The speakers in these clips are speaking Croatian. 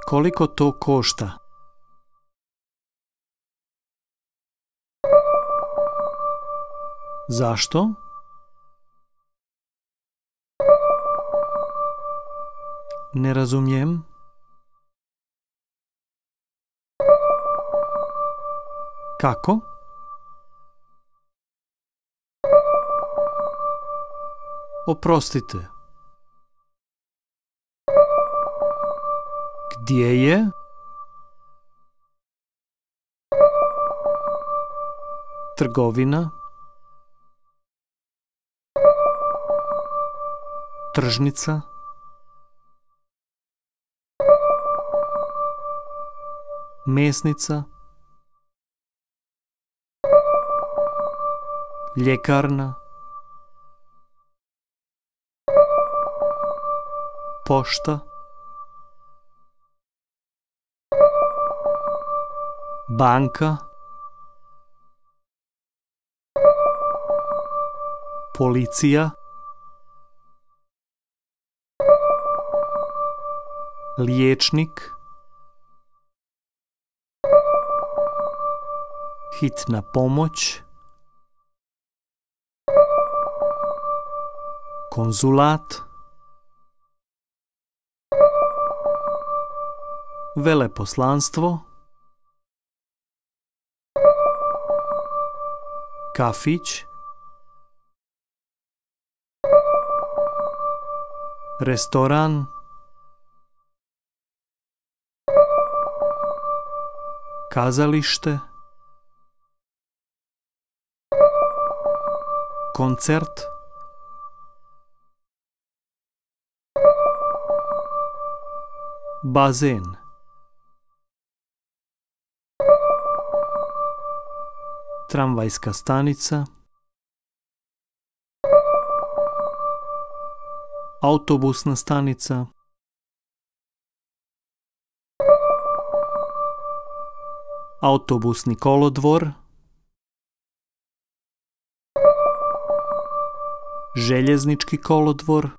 Koliko to košta? Zašto? Ne razumijem. Kako? Oprostite. Gdje je? Trgovina. Tržnica. Mesnica. Ljekarna. Pošta. Banka. Policija. Liječnik. Hitna pomoć. Konzulat. Veleposlanstvo. Kafić. Restoran. Kazalište. Koncert. Bazen. Tramvajska stanica. Autobusna stanica. Autobusni kolodvor. Željeznički kolodvor.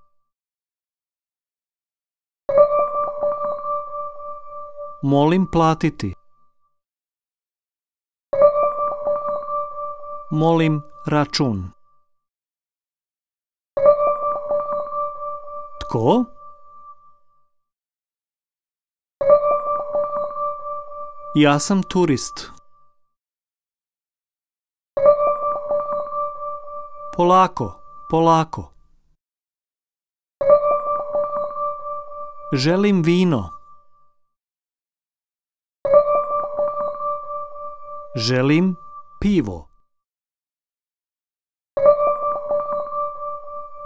Molim platiti. Molim račun. Tko? Ja sam turist. Polako, polako. Želim vino. Želim pivo.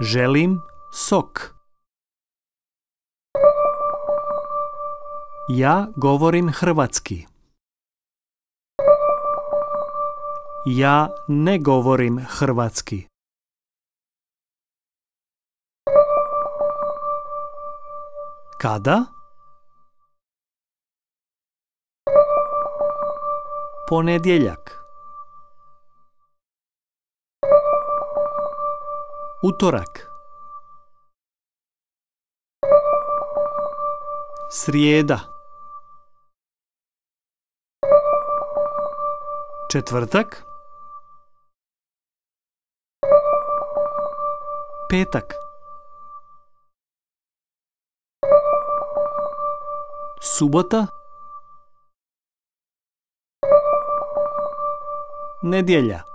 Želim sok. Ja govorim hrvatski. Ja ne govorim hrvatski. Kada? Ponedjeljak. Utorak. Srijeda. Četvrtak. Petak. Subota. Nedjelja.